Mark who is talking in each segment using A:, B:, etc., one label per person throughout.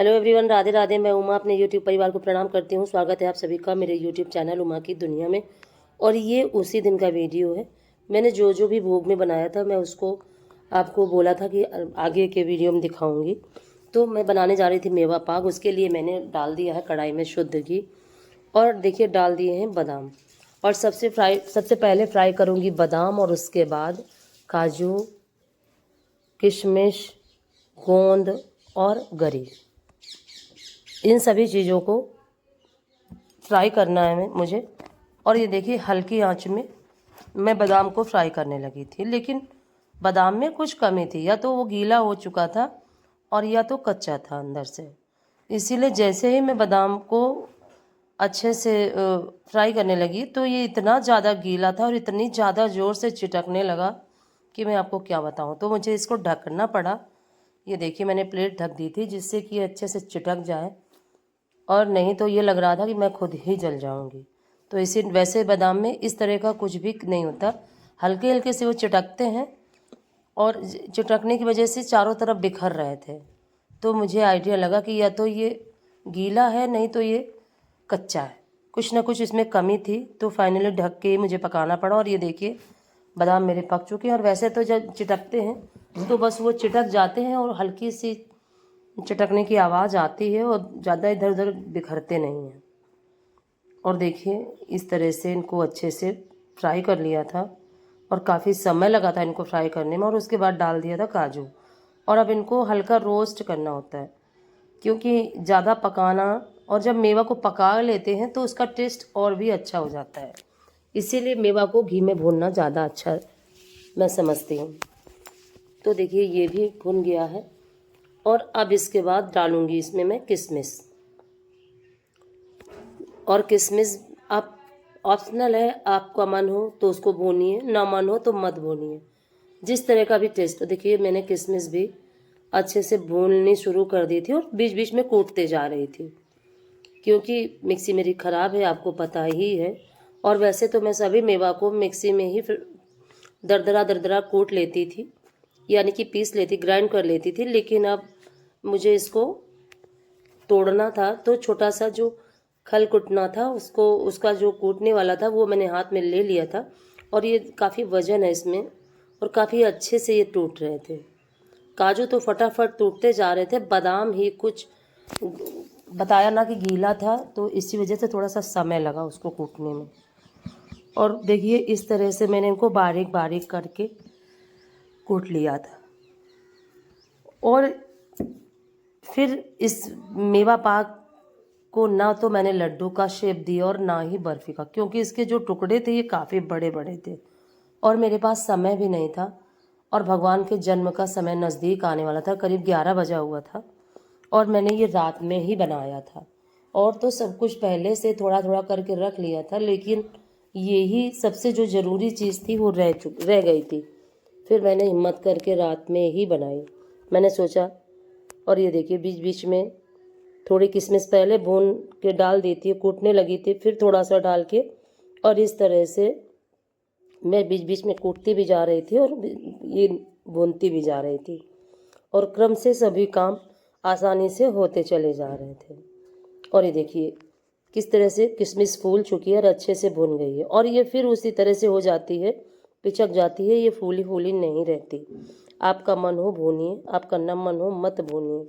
A: Hello everyone, Radhe Radhe. मैं उमा अपने YouTube परिवार को प्रणाम करती हूँ। स्वागत है आप सभी का मेरे यूट्यूब चैनल उमा की दुनिया में। और ये उसी दिन का वीडियो है। मैंने जो जो भी भोग में बनाया था मैं उसको आपको बोला था कि आगे के वीडियो में दिखाऊंगी। तो मैं बनाने जा रही थी मेवा पाक। उसके लिए मैंने डाल दिया है कढ़ाई में शुद्ध घी, और देखिए डाल दिए हैं बादाम। और सबसे पहले फ्राई करूँगी बादाम, और उसके बाद काजू, किशमिश, गोंद और गरी। इन सभी चीज़ों को फ्राई करना है मुझे। और ये देखिए हल्की आंच में मैं बादाम को फ्राई करने लगी थी, लेकिन बादाम में कुछ कमी थी, या तो वो गीला हो चुका था और या तो कच्चा था अंदर से। इसीलिए जैसे ही मैं बादाम को अच्छे से फ्राई करने लगी तो ये इतना ज़्यादा गीला था और इतनी ज़्यादा ज़ोर से चिटकने लगा कि मैं आपको क्या बताऊँ। तो मुझे इसको ढकना पड़ा। ये देखिए मैंने प्लेट ढक दी थी जिससे कि अच्छे से चिटक जाए, और नहीं तो ये लग रहा था कि मैं खुद ही जल जाऊंगी। तो इसी वैसे बादाम में इस तरह का कुछ भी नहीं होता, हल्के हल्के से वो चिटकते हैं, और चिटकने की वजह से चारों तरफ बिखर रहे थे। तो मुझे आइडिया लगा कि या तो ये गीला है, नहीं तो ये कच्चा है, कुछ ना कुछ इसमें कमी थी। तो फाइनली ढक के मुझे पकाना पड़ा। और ये देखिए बादाम मेरे पक चुके हैं। और वैसे तो जब चिटकते हैं तो बस वो चिटक जाते हैं और हल्की सी चटकने की आवाज़ आती है, और ज़्यादा इधर उधर बिखरते नहीं हैं। और देखिए इस तरह से इनको अच्छे से फ्राई कर लिया था, और काफ़ी समय लगा था इनको फ्राई करने में। और उसके बाद डाल दिया था काजू। और अब इनको हल्का रोस्ट करना होता है, क्योंकि ज़्यादा पकाना, और जब मेवा को पका लेते हैं तो उसका टेस्ट और भी अच्छा हो जाता है। इसीलिए मेवा को घी में भूनना ज़्यादा अच्छा मैं समझती हूँ। तो देखिए ये भी भुन गया है। और अब इसके बाद डालूंगी इसमें मैं किशमिश। और किशमिश आप ऑप्शनल है, आपका मन हो तो उसको भूनिए, ना मन हो तो मत भूनिए, जिस तरह का भी टेस्ट हो। देखिए मैंने किशमिश भी अच्छे से भूननी शुरू कर दी थी, और बीच बीच में कूटते जा रही थी, क्योंकि मिक्सी मेरी ख़राब है, आपको पता ही है। और वैसे तो मैं सभी मेवा को मिक्सी में ही दरदरा दरदरा कूट लेती थी, यानी कि पीस लेती, ग्राइंड कर लेती थी। लेकिन अब मुझे इसको तोड़ना था, तो छोटा सा जो खल कुटना था उसको, उसका जो कूटने वाला था वो मैंने हाथ में ले लिया था। और ये काफ़ी वजन है इसमें, और काफ़ी अच्छे से ये टूट रहे थे। काजू तो फटाफट टूटते जा रहे थे, बादाम ही कुछ बताया ना कि गीला था, तो इसी वजह से थोड़ा सा समय लगा उसको कूटने में। और देखिए इस तरह से मैंने इनको बारीक बारीक करके कूट लिया था। और फिर इस मेवा पाक को ना तो मैंने लड्डू का शेप दिया और ना ही बर्फ़ी का, क्योंकि इसके जो टुकड़े थे ये काफ़ी बड़े बड़े थे, और मेरे पास समय भी नहीं था। और भगवान के जन्म का समय नज़दीक आने वाला था, करीब 11 बजा हुआ था, और मैंने ये रात में ही बनाया था। और तो सब कुछ पहले से थोड़ा थोड़ा करके रख लिया था, लेकिन यही सबसे जो ज़रूरी चीज़ थी वो रह गई थी। फिर मैंने हिम्मत करके रात में ही बनाई, मैंने सोचा। और ये देखिए बीच बीच में थोड़ी किशमिश पहले भून के डाल दी थी, कूटने लगी थी, फिर थोड़ा सा डाल के, और इस तरह से मैं बीच बीच में कूटती भी जा रही थी और ये भूनती भी जा रही थी, और क्रम से सभी काम आसानी से होते चले जा रहे थे। और ये देखिए किस तरह से किशमिश फूल चुकी है और अच्छे से भुन गई है। और ये फिर उसी तरह से हो जाती है, पिचक जाती है, ये फूली फूली नहीं रहती। आपका मन हो भूनिए, आपका न मन हो मत भूनिए।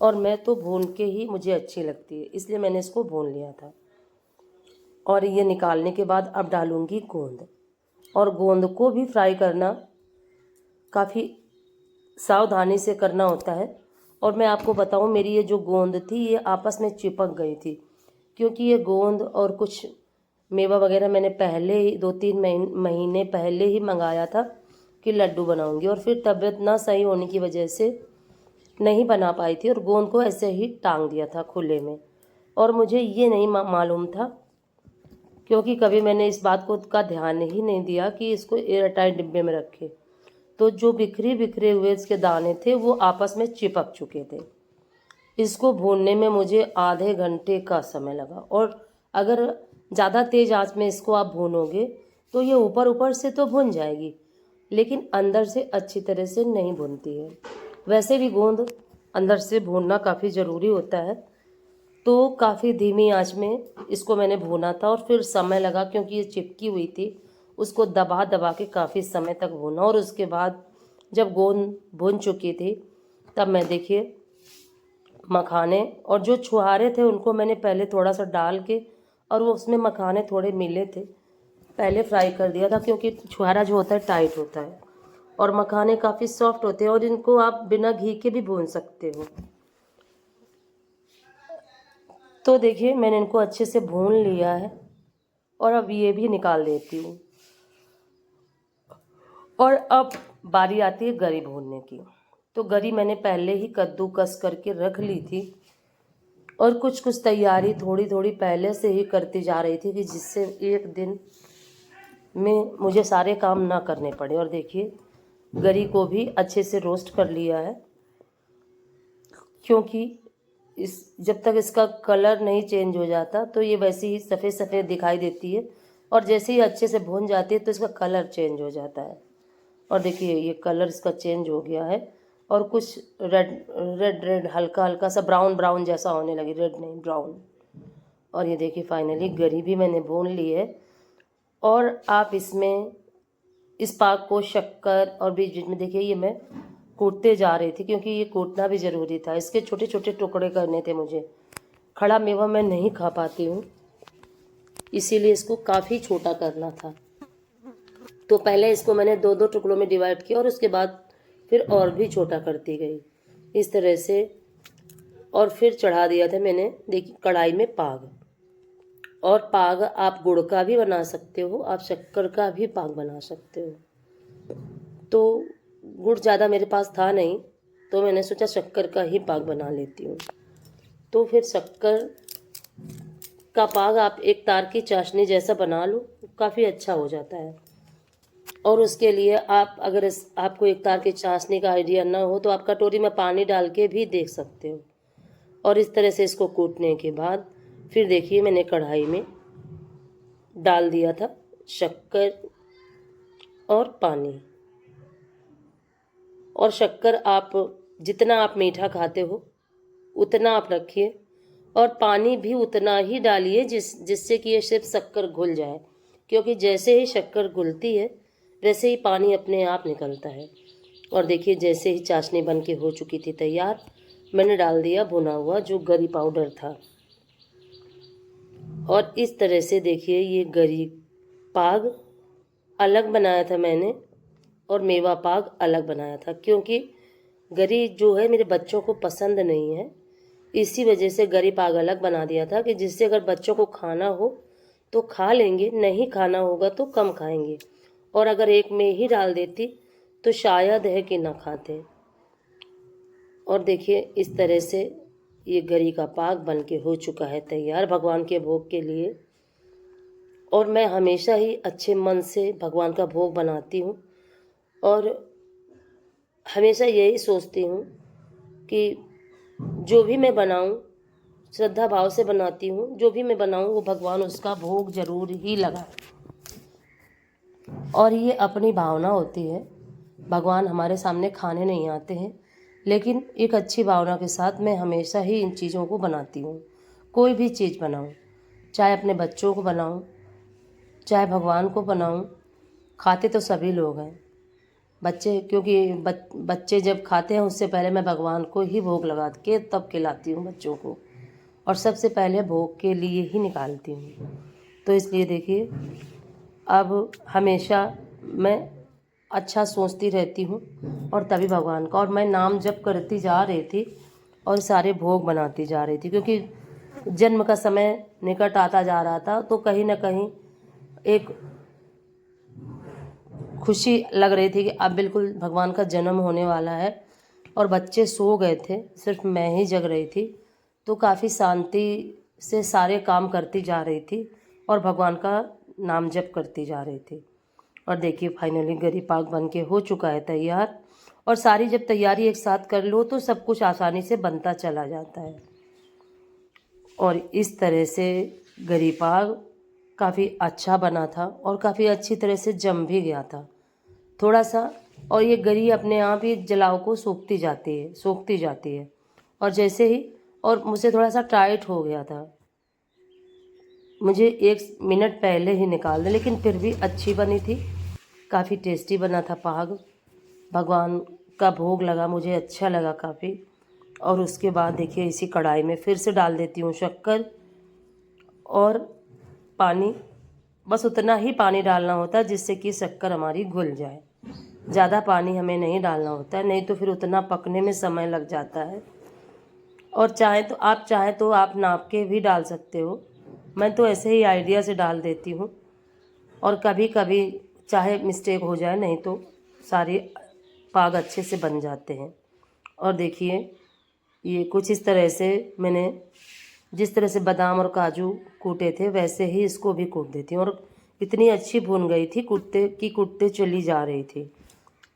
A: और मैं तो भून के ही मुझे अच्छी लगती है, इसलिए मैंने इसको भून लिया था। और ये निकालने के बाद अब डालूंगी गोंद। और गोंद को भी फ्राई करना काफ़ी सावधानी से करना होता है। और मैं आपको बताऊं, मेरी ये जो गोंद थी ये आपस में चिपक गई थी, क्योंकि ये गोंद और कुछ मेवा वगैरह मैंने पहले ही 2-3 महीने पहले ही मंगाया था कि लड्डू बनाऊंगी, और फिर तबीयत ना सही होने की वजह से नहीं बना पाई थी, और गोंद को ऐसे ही टांग दिया था खुले में। और मुझे ये नहीं मालूम था, क्योंकि कभी मैंने इस बात को का ध्यान ही नहीं दिया कि इसको एयरटाइट डिब्बे में रखे। तो जो बिखरे हुए इसके दाने थे वो आपस में चिपक चुके थे। इसको भूनने में मुझे आधे घंटे का समय लगा। और अगर ज़्यादा तेज़ आंच में इसको आप भूनोगे तो ये ऊपर ऊपर से तो भुन जाएगी, लेकिन अंदर से अच्छी तरह से नहीं भुनती है। वैसे भी गोंद अंदर से भूनना काफ़ी ज़रूरी होता है। तो काफ़ी धीमी आंच में इसको मैंने भूना था और फिर समय लगा क्योंकि ये चिपकी हुई थी। उसको दबा दबा के काफ़ी समय तक भूना और उसके बाद जब गोंद भुन चुकी थी तब मैं देखिए मखाने और जो छुहारे थे उनको मैंने पहले थोड़ा सा डाल के और वो उसमें मखाने थोड़े मिले थे, पहले फ्राई कर दिया था क्योंकि छुहारा जो होता है टाइट होता है और मखाने काफ़ी सॉफ्ट होते हैं और इनको आप बिना घी के भी भून सकते हो। तो देखिए मैंने इनको अच्छे से भून लिया है और अब ये भी निकाल देती हूँ। और अब बारी आती है गरी भूनने की। तो गरी मैंने पहले ही कद्दूकस करके रख ली थी और कुछ कुछ तैयारी थोड़ी थोड़ी पहले से ही करती जा रही थी कि जिससे एक दिन में मुझे सारे काम ना करने पड़े। और देखिए गरी को भी अच्छे से रोस्ट कर लिया है क्योंकि इस जब तक इसका कलर नहीं चेंज हो जाता तो ये वैसे ही सफ़ेद सफ़ेद दिखाई देती है और जैसे ही अच्छे से भून जाती है तो इसका कलर चेंज हो जाता है। और देखिए ये कलर इसका चेंज हो गया है और कुछ रेड रेड रेड हल्का हल्का सा ब्राउन ब्राउन जैसा होने लगी, रेड नहीं ब्राउन। और ये देखिए फाइनली गरी भी मैंने भून ली है। और आप इसमें इस पाक को शक्कर और बीच बीच में देखिए ये मैं कूटते जा रही थी क्योंकि ये कूटना भी ज़रूरी था। इसके छोटे छोटे टुकड़े करने थे मुझे। खड़ा मेवा मैं नहीं खा पाती हूँ, इसीलिए इसको काफ़ी छोटा करना था। तो पहले इसको मैंने दो दो टुकड़ों में डिवाइड किया और उसके बाद फिर और भी छोटा करती गई इस तरह से। और फिर चढ़ा दिया था मैंने देखिए कढ़ाई में पाग। और पाग आप गुड़ का भी बना सकते हो, आप शक्कर का भी पाग बना सकते हो। तो गुड़ ज़्यादा मेरे पास था नहीं तो मैंने सोचा शक्कर का ही पाग बना लेती हूँ। तो फिर शक्कर का पाग आप एक तार की चाशनी जैसा बना लो, काफ़ी अच्छा हो जाता है। और उसके लिए आप अगर आपको एक तार की चाशनी का आइडिया ना हो तो आप कटोरी में पानी डाल के भी देख सकते हो। और इस तरह से इसको कूटने के बाद फिर देखिए मैंने कढ़ाई में डाल दिया था शक्कर और पानी। और शक्कर आप जितना आप मीठा खाते हो उतना आप रखिए और पानी भी उतना ही डालिए जिससे कि ये सिर्फ शक्कर घुल जाए, क्योंकि जैसे ही शक्कर घुलती है वैसे ही पानी अपने आप निकलता है। और देखिए जैसे ही चाशनी बन के हो चुकी थी तैयार, मैंने डाल दिया भुना हुआ जो गरी पाउडर था। और इस तरह से देखिए ये गरी पाग अलग बनाया था मैंने और मेवा पाग अलग बनाया था, क्योंकि गरी जो है मेरे बच्चों को पसंद नहीं है। इसी वजह से गरी पाग अलग बना दिया था कि जिससे अगर बच्चों को खाना हो तो खा लेंगे, नहीं खाना होगा तो कम खाएंगे। और अगर एक में ही डाल देती तो शायद है कि ना खाते। और देखिए इस तरह से ये गरी का पाक बन के हो चुका है तैयार भगवान के भोग के लिए। और मैं हमेशा ही अच्छे मन से भगवान का भोग बनाती हूँ और हमेशा यही सोचती हूँ कि जो भी मैं बनाऊँ श्रद्धा भाव से बनाती हूँ, जो भी मैं बनाऊँ वो भगवान उसका भोग जरूर ही लगाए। और ये अपनी भावना होती है, भगवान हमारे सामने खाने नहीं आते हैं, लेकिन एक अच्छी भावना के साथ मैं हमेशा ही इन चीज़ों को बनाती हूँ। कोई भी चीज़ बनाऊँ, चाहे अपने बच्चों को बनाऊँ चाहे भगवान को बनाऊँ, खाते तो सभी लोग हैं बच्चे, क्योंकि बच्चे जब खाते हैं उससे पहले मैं भगवान को ही भोग लगा के तब खिलाती हूँ बच्चों को, और सबसे पहले भोग के लिए ही निकालती हूँ। तो इसलिए देखिए अब हमेशा मैं अच्छा सोचती रहती हूँ और तभी भगवान का, और मैं नाम जप करती जा रही थी और सारे भोग बनाती जा रही थी, क्योंकि जन्म का समय निकट आता जा रहा था। तो कहीं ना कहीं एक खुशी लग रही थी कि अब बिल्कुल भगवान का जन्म होने वाला है। और बच्चे सो गए थे, सिर्फ मैं ही जग रही थी, तो काफ़ी शांति से सारे काम करती जा रही थी और भगवान का नाम जप करती जा रही थी। और देखिए फाइनली गरी पाक बन के हो चुका है तैयार। और सारी जब तैयारी एक साथ कर लो तो सब कुछ आसानी से बनता चला जाता है। और इस तरह से गरी पाक काफ़ी अच्छा बना था और काफ़ी अच्छी तरह से जम भी गया था थोड़ा सा। और ये गरी अपने आप ही जलाव को सोखती जाती है। और जैसे ही, और मुझे थोड़ा सा टाइट हो गया था, मुझे 1 मिनट पहले ही निकाल दे, लेकिन फिर भी अच्छी बनी थी, काफ़ी टेस्टी बना था पाग। भगवान का भोग लगा, मुझे अच्छा लगा काफ़ी। और उसके बाद देखिए इसी कढ़ाई में फिर से डाल देती हूँ शक्कर और पानी। बस उतना ही पानी डालना होता है जिससे कि शक्कर हमारी घुल जाए। ज़्यादा पानी हमें नहीं डालना होता है, नहीं तो फिर उतना पकने में समय लग जाता है। और चाहे तो आप नाप के भी डाल सकते हो, मैं तो ऐसे ही आइडिया से डाल देती हूँ। और कभी कभी चाहे मिस्टेक हो जाए, नहीं तो सारे पाग अच्छे से बन जाते हैं। और देखिए ये कुछ इस तरह से मैंने, जिस तरह से बादाम और काजू कूटे थे वैसे ही इसको भी कूट देती हूँ। और इतनी अच्छी भून गई थी, कूटते चली जा रही थी,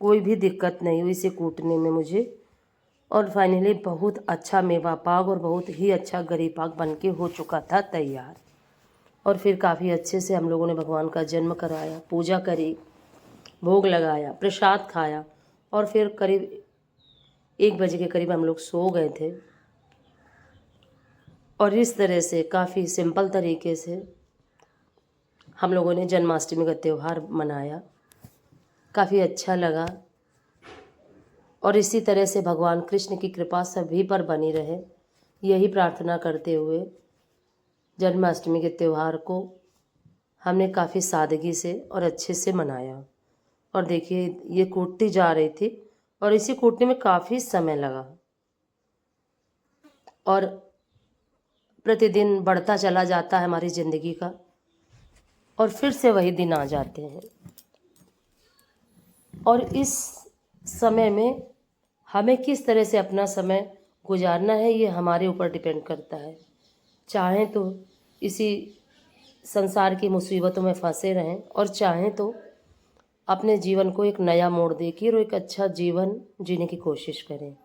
A: कोई भी दिक्कत नहीं हुई इसे कूटने में मुझे। और फाइनली बहुत अच्छा मेवा पाग और बहुत ही अच्छा गरी पाग बन के हो चुका था तैयार। और फिर काफ़ी अच्छे से हम लोगों ने भगवान का जन्म कराया, पूजा करी, भोग लगाया, प्रसाद खाया। और फिर करीब 1 बजे के करीब हम लोग सो गए थे। और इस तरह से काफ़ी सिंपल तरीके से हम लोगों ने जन्माष्टमी का त्यौहार मनाया, काफ़ी अच्छा लगा। और इसी तरह से भगवान कृष्ण की कृपा सभी पर बनी रहे, यही प्रार्थना करते हुए जन्माष्टमी के त्यौहार को हमने काफ़ी सादगी से और अच्छे से मनाया। और देखिए ये कूटती जा रही थी और इसी कूटने में काफ़ी समय लगा, और प्रतिदिन बढ़ता चला जाता है हमारी ज़िंदगी का, और फिर से वही दिन आ जाते हैं। और इस समय में हमें किस तरह से अपना समय गुजारना है ये हमारे ऊपर डिपेंड करता है। चाहें तो इसी संसार की मुसीबतों में फंसे रहें, और चाहें तो अपने जीवन को एक नया मोड़ देकर और एक अच्छा जीवन जीने की कोशिश करें।